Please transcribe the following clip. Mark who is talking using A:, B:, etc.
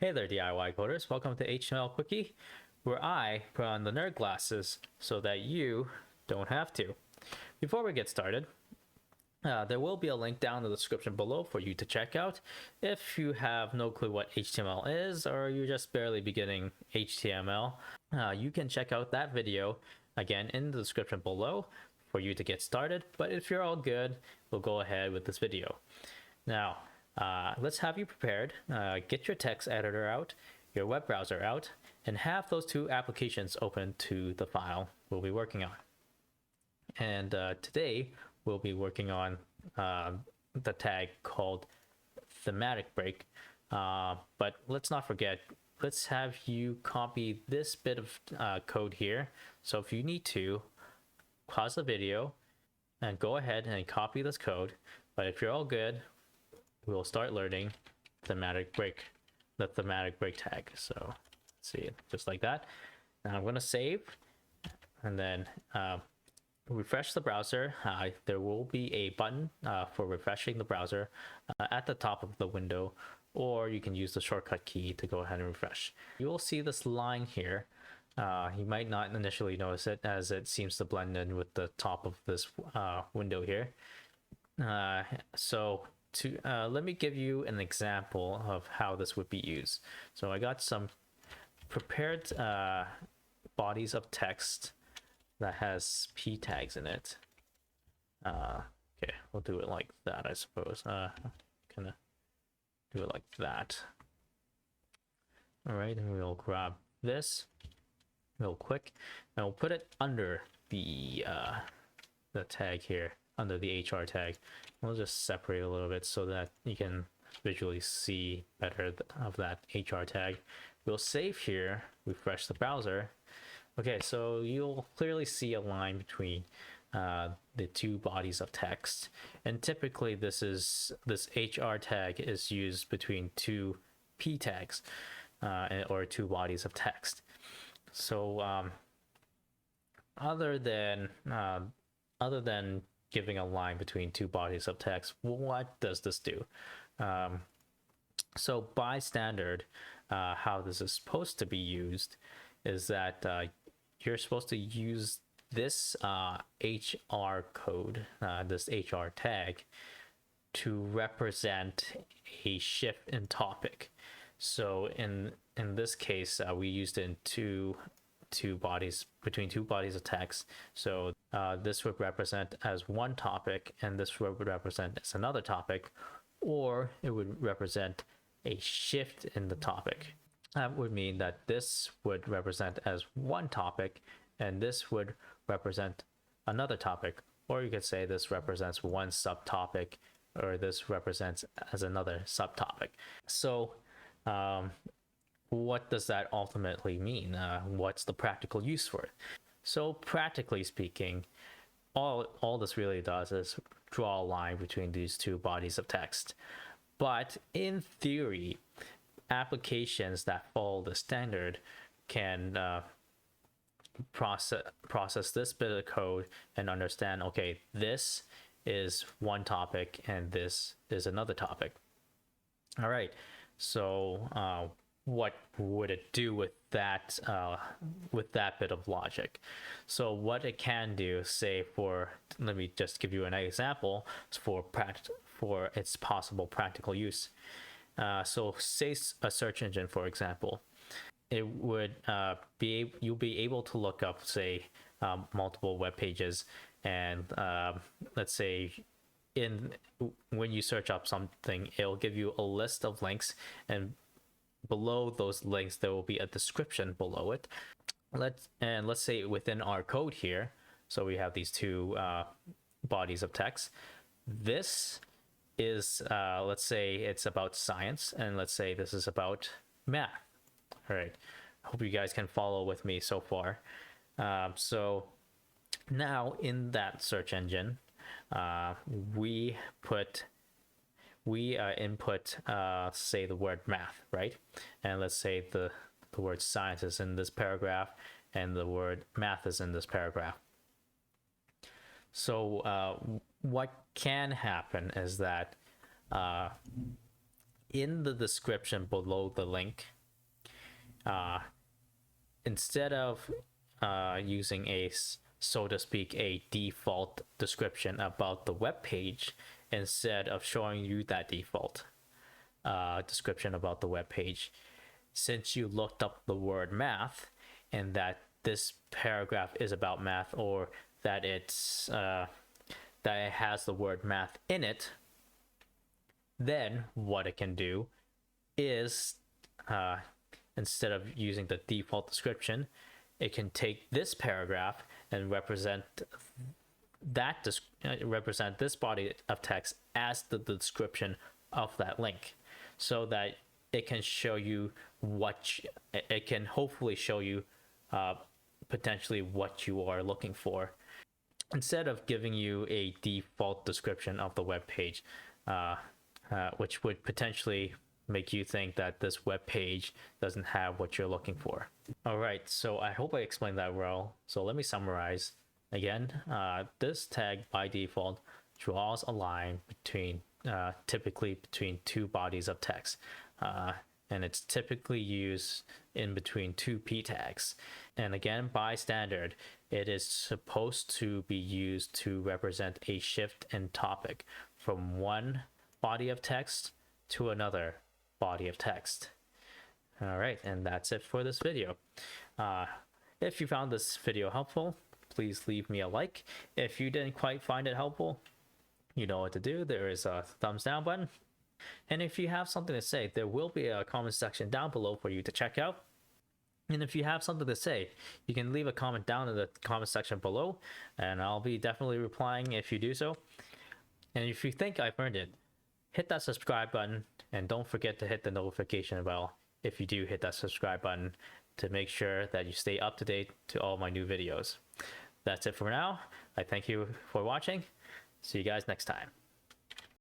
A: Hey there, DIY coders. Welcome to HTML Quickie, where I put on the nerd glasses so that you don't have to. Before we get started, there will be a link down in the description below for you to check out if you have no clue what HTML is or you're just barely beginning HTML. You can check out that video again in the description below for you to get started. But if you're all good, we'll go ahead with this video. Now, let's have you prepared. Get your text editor out, your web browser out, and have those two applications open to the file we'll be working on. And today we'll be working on the tag called thematic break. But let's not forget, let's have you copy this bit of code here. So if you need to, pause the video and go ahead and copy this code. But if you're all good, we'll start learning the thematic break tag. So let's see, just like that. Now I'm going to save and then refresh the browser. There will be a button for refreshing the browser at the top of the window, or you can use the shortcut key to go ahead and refresh. You will see this line here. You might not initially notice it as it seems to blend in with the top of this window here. Let me give you an example of how this would be used. So I got some prepared bodies of text that has p tags in it. Okay, we'll do it like that, I suppose. Kind of do it like that. All right, and we'll grab this real quick, and we'll put it under the tag here, under the HR tag. We'll just separate a little bit so that you can visually see better of that HR tag. We'll save here, refresh the browser. Okay, so you'll clearly see a line between the two bodies of text, and typically this HR tag is used between two p tags or two bodies of text. So other than giving a line between two bodies of text, what does this do? So by standard, how this is supposed to be used is that you're supposed to use this HR code, this HR tag, to represent a shift in topic. So in this case, we used it in between two bodies of text. So this would represent as one topic, and this would represent as another topic, or it would represent a shift in the topic. That would mean that this would represent as one topic, and this would represent another topic, or you could say this represents one subtopic, or this represents as another subtopic. So what does that ultimately mean? What's the practical use for it? So practically speaking, all this really does is draw a line between these two bodies of text. But in theory, applications that follow the standard can process this bit of code and understand, okay, this is one topic and this is another topic. All right, so what would it do with that bit of logic? So what it can do, say let me just give you an example for its possible practical use. So say a search engine, for example, it would you'll be able to look up, say, multiple web pages, and let's say when you search up something, it'll give you a list of links, and below those links there will be a description below it. Let's say within our code here, so we have these two bodies of text. This is let's say it's about science, and let's say this is about math. All right, I hope you guys can follow with me so far. So now in that search engine, we input say the word math, right? And let's say the word science is in this paragraph and the word math is in this paragraph. So what can happen is that in the description below the link, instead of using so to speak, a default description about the web page, instead of showing you that default description about the web page, since you looked up the word math and that this paragraph is about math, or that that it has the word math in it, then what it can do is, instead of using the default description, it can take this paragraph and represent this body of text as the description of that link, so that it can show you it can hopefully show you potentially what you are looking for, instead of giving you a default description of the web page, which would potentially make you think that this web page doesn't have what you're looking for. All right, so I hope I explained that well. So let me summarize again. This tag by default draws a line between typically between two bodies of text, and it's typically used in between two p tags. And again, by standard, it is supposed to be used to represent a shift in topic from one body of text to another body of text. All right, and that's it for this video. If you found this video helpful, please leave me a like. If you didn't quite find it helpful, you know what to do. There is a thumbs down button. And if you have something to say, there will be a comment section down below for you to check out. And if you have something to say, you can leave a comment down in the comment section below, and I'll be definitely replying if you do so. And if you think I've earned it, hit that subscribe button, and don't forget to hit the notification bell if you do hit that subscribe button, to make sure that you stay up to date to all my new videos. That's it for now. I thank you for watching. See you guys next time.